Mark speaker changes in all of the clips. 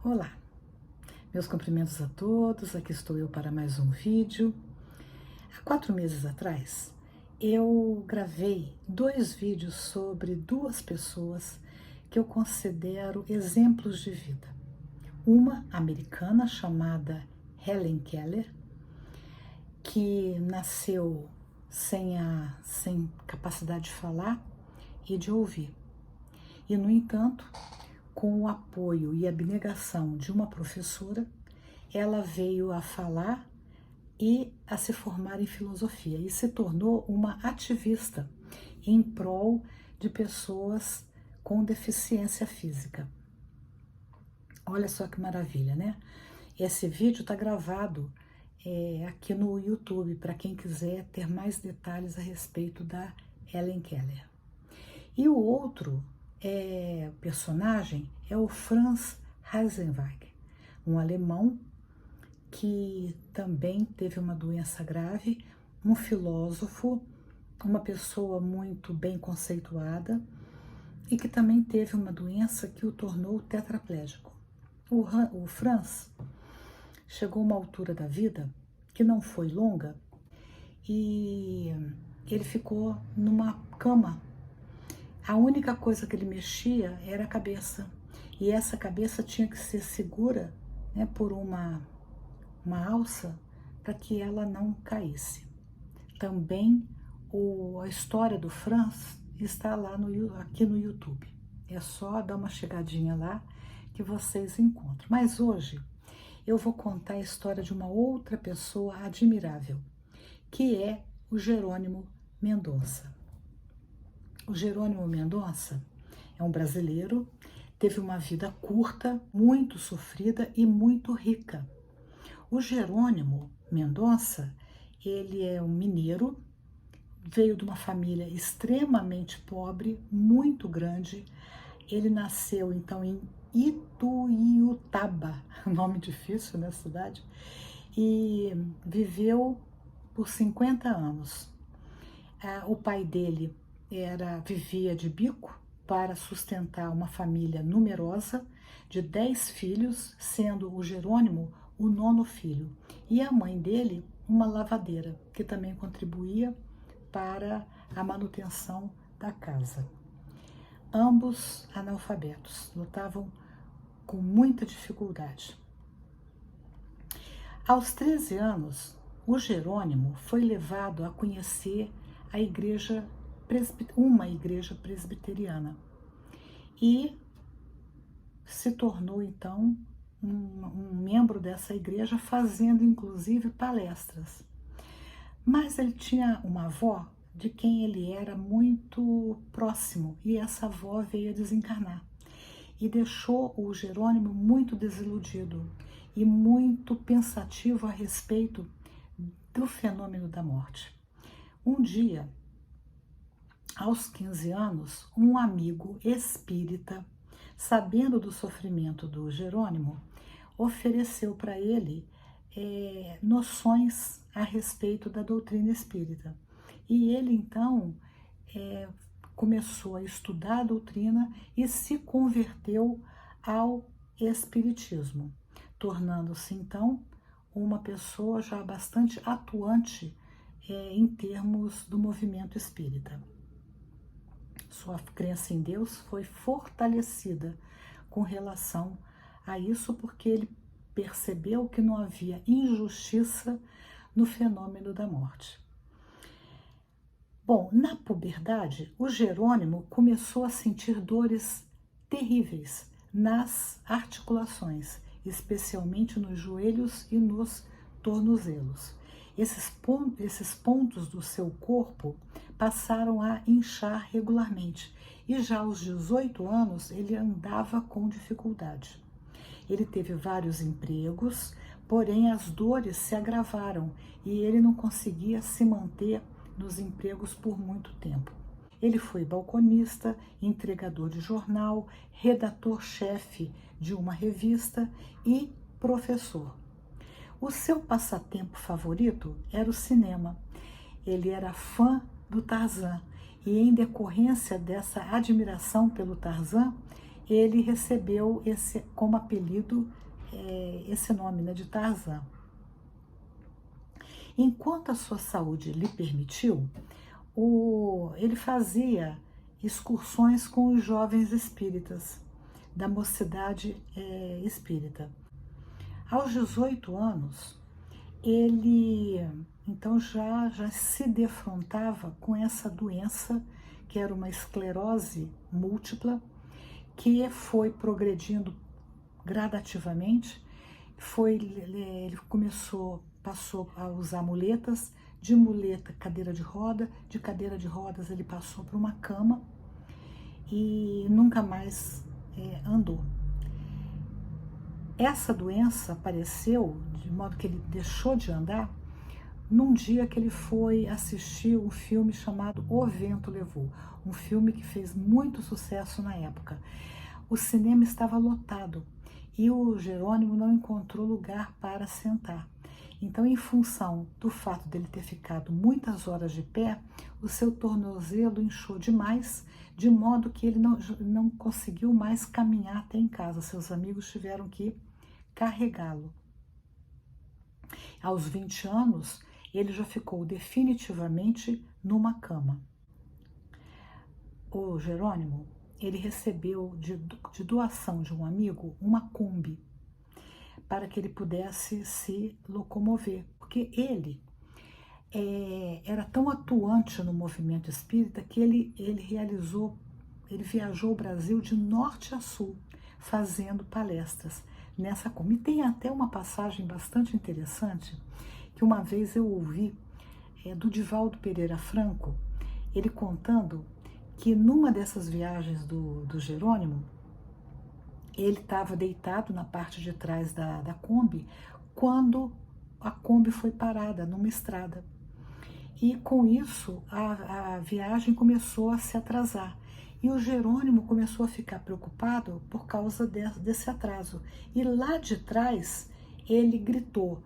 Speaker 1: Olá, meus cumprimentos a todos, aqui estou eu para mais um vídeo. Há 4 meses atrás, eu gravei 2 vídeos sobre 2 pessoas que eu considero exemplos de vida. Uma americana chamada Helen Keller, que nasceu sem capacidade de falar e de ouvir. E, no entanto, com o apoio e abnegação de uma professora, ela veio a falar e a se formar em filosofia e se tornou uma ativista em prol de pessoas com deficiência física. Olha só que maravilha, né? Esse vídeo está gravado aqui no YouTube, para quem quiser ter mais detalhes a respeito da Helen Keller. E o outro personagem é o Franz Heisenberg, um alemão que também teve uma doença grave, um filósofo, uma pessoa muito bem conceituada e que também teve uma doença que o tornou tetraplégico. O Franz chegou a uma altura da vida que não foi longa e ele ficou numa cama. A única coisa que ele mexia era a cabeça, e essa cabeça tinha que ser segura, né, por uma alça para que ela não caísse. Também a história do Franz está lá aqui no YouTube. É só dar uma chegadinha lá que vocês encontram. Mas hoje eu vou contar a história de uma outra pessoa admirável, que é o Jerônimo Mendonça. O Jerônimo Mendonça é um brasileiro, teve uma vida curta, muito sofrida e muito rica. O Jerônimo Mendonça, ele é um mineiro, veio de uma família extremamente pobre, muito grande. Ele nasceu então em Ituiutaba, nome difícil, né, cidade, e viveu por 50 anos. O pai dele vivia de bico para sustentar uma família numerosa de 10 filhos, sendo o Jerônimo o 9º filho. E a mãe dele, uma lavadeira, que também contribuía para a manutenção da casa. Ambos analfabetos, lutavam com muita dificuldade. Aos 13 anos, o Jerônimo foi levado a conhecer uma igreja presbiteriana e se tornou então um membro dessa igreja, fazendo inclusive palestras. Mas ele tinha uma avó de quem ele era muito próximo, e essa avó veio a desencarnar e deixou o Jerônimo muito desiludido e muito pensativo a respeito do fenômeno da morte. Um dia, aos 15 anos, um amigo espírita, sabendo do sofrimento do Jerônimo, ofereceu para ele noções a respeito da doutrina espírita. E ele, então, começou a estudar a doutrina e se converteu ao espiritismo, tornando-se, então, uma pessoa já bastante atuante em termos do movimento espírita. Sua crença em Deus foi fortalecida com relação a isso, porque ele percebeu que não havia injustiça no fenômeno da morte. Bom, na puberdade, o Jerônimo começou a sentir dores terríveis nas articulações, especialmente nos joelhos e nos tornozelos. Esses pontos do seu corpo passaram a inchar regularmente, e já aos 18 anos ele andava com dificuldade. Ele teve vários empregos, porém as dores se agravaram e ele não conseguia se manter nos empregos por muito tempo. Ele foi balconista, entregador de jornal, redator-chefe de uma revista e professor. O seu passatempo favorito era o cinema. Ele era fã do Tarzan e, em decorrência dessa admiração pelo Tarzan, ele recebeu como apelido esse nome, né, de Tarzan. Enquanto a sua saúde lhe permitiu, ele fazia excursões com os jovens espíritas, da mocidade espírita. Aos 18 anos, ele então já se defrontava com essa doença, que era uma esclerose múltipla, que foi progredindo gradativamente. Ele passou a usar muletas, de muleta, cadeira de cadeira de rodas ele passou para uma cama e nunca mais andou. Essa doença apareceu de modo que ele deixou de andar num dia que ele foi assistir um filme chamado O Vento Levou, um filme que fez muito sucesso na época. O cinema estava lotado e o Jerônimo não encontrou lugar para sentar. Então, em função do fato dele ter ficado muitas horas de pé, o seu tornozelo inchou demais, de modo que ele não conseguiu mais caminhar até em casa. Seus amigos tiveram que carregá-lo. Aos 20 anos, ele já ficou definitivamente numa cama. O Jerônimo, ele recebeu de doação de um amigo uma Kombi para que ele pudesse se locomover, porque ele era tão atuante no movimento espírita que ele viajou o Brasil de norte a sul, fazendo palestras nessa Kombi. E tem até uma passagem bastante interessante, que uma vez eu ouvi do Divaldo Pereira Franco, ele contando que numa dessas viagens do Jerônimo, ele estava deitado na parte de trás da Kombi, quando a Kombi foi parada numa estrada. E com isso, a viagem começou a se atrasar. E o Jerônimo começou a ficar preocupado por causa desse atraso. E lá de trás, ele gritou: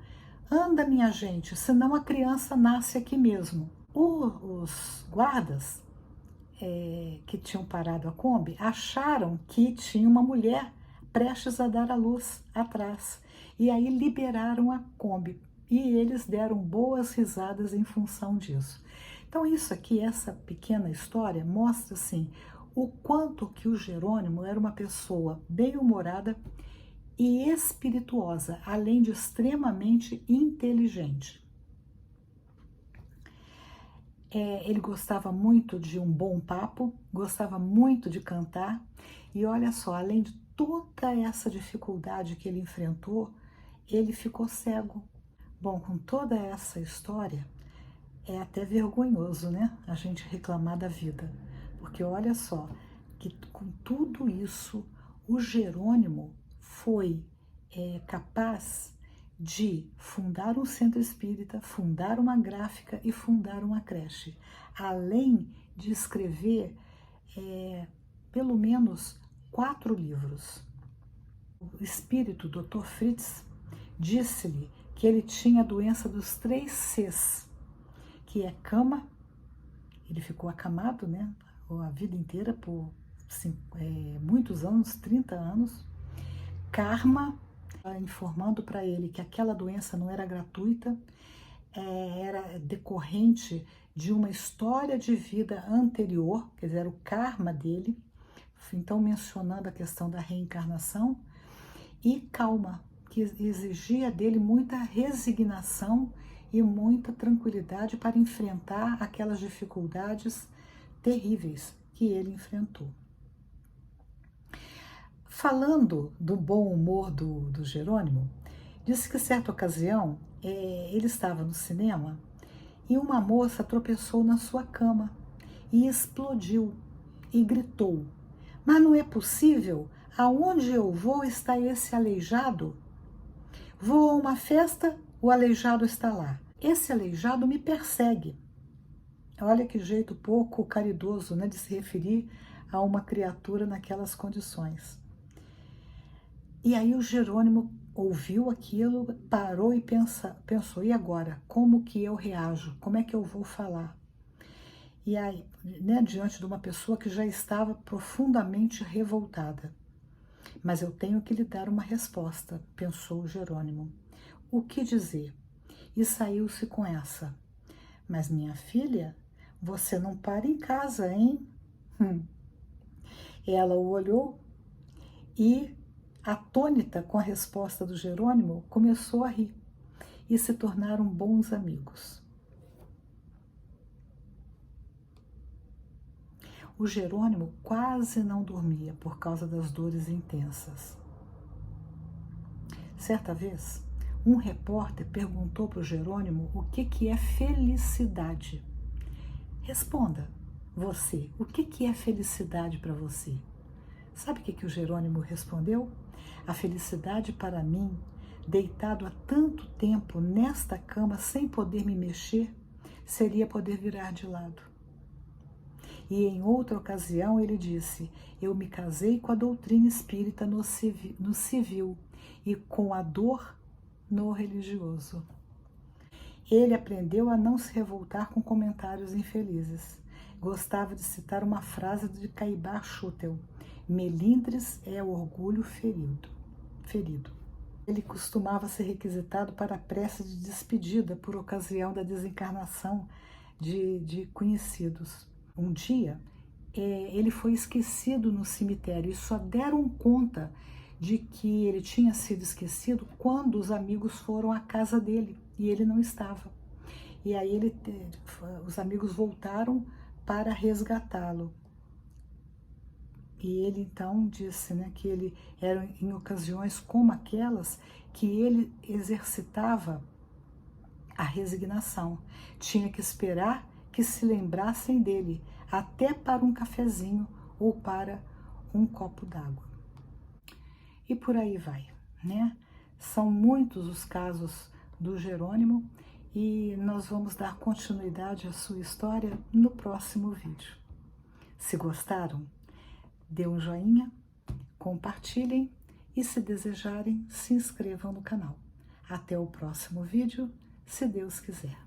Speaker 1: "Anda, minha gente, senão a criança nasce aqui mesmo." Os guardas que tinham parado a Kombi acharam que tinha uma mulher prestes a dar à luz atrás. E aí liberaram a Kombi. E eles deram boas risadas em função disso. Então isso aqui, essa pequena história, mostra assim o quanto que o Jerônimo era uma pessoa bem-humorada e espirituosa, além de extremamente inteligente. Ele gostava muito de um bom papo, gostava muito de cantar, e olha só, além de toda essa dificuldade que ele enfrentou, ele ficou cego. Bom, com toda essa história, é até vergonhoso, né, a gente reclamar da vida, porque olha só, que com tudo isso, o Jerônimo foi capaz de fundar um centro espírita, fundar uma gráfica e fundar uma creche, além de escrever pelo menos 4 livros. O espírito, Dr. Fritz, disse-lhe que ele tinha a doença dos 3 Cs, que é cama, ele ficou acamado, né, a vida inteira por muitos anos, 30 anos, karma, informando para ele que aquela doença não era gratuita, era decorrente de uma história de vida anterior, quer dizer, era o karma dele, então mencionando a questão da reencarnação, e calma, que exigia dele muita resignação e muita tranquilidade para enfrentar aquelas dificuldades terríveis que ele enfrentou. Falando do bom humor do Jerônimo, disse que certa ocasião ele estava no cinema e uma moça tropeçou na sua cama e explodiu e gritou: "Mas não é possível, aonde eu vou está esse aleijado? Vou a uma festa, o aleijado está lá. Esse aleijado me persegue." Olha que jeito pouco caridoso, né, de se referir a uma criatura naquelas condições. E aí o Jerônimo ouviu aquilo, parou e pensou: e agora? Como que eu reajo? Como é que eu vou falar? E aí, né, diante de uma pessoa que já estava profundamente revoltada. mas eu tenho que lhe dar uma resposta, pensou Jerônimo. O que dizer? E saiu-se com essa. Mas minha filha, você não para em casa, hein? Ela o olhou e, atônita com a resposta do Jerônimo, começou a rir e se tornaram bons amigos. O Jerônimo quase não dormia por causa das dores intensas. Certa vez, um repórter perguntou para o Jerônimo o que é felicidade. Responda, você, o que é felicidade para você? Sabe o que o Jerônimo respondeu? A felicidade para mim, deitado há tanto tempo nesta cama sem poder me mexer, seria poder virar de lado. E em outra ocasião ele disse, eu me casei com a doutrina espírita no civil e com a dor no religioso. Ele aprendeu a não se revoltar com comentários infelizes. Gostava de citar uma frase de Caibar Schutel, melindres é o orgulho ferido. Ele costumava ser requisitado para a prece de despedida por ocasião da desencarnação de conhecidos. Um dia, ele foi esquecido no cemitério e só deram conta de que ele tinha sido esquecido quando os amigos foram à casa dele e ele não estava. E aí os amigos voltaram para resgatá-lo. E ele então disse, né, que ele era em ocasiões como aquelas que ele exercitava a resignação. Tinha que esperar que se lembrassem dele, até para um cafezinho ou para um copo d'água. E por aí vai, né? São muitos os casos do Jerônimo e nós vamos dar continuidade à sua história no próximo vídeo. Se gostaram, dê um joinha, compartilhem e, se desejarem, se inscrevam no canal. Até o próximo vídeo, se Deus quiser.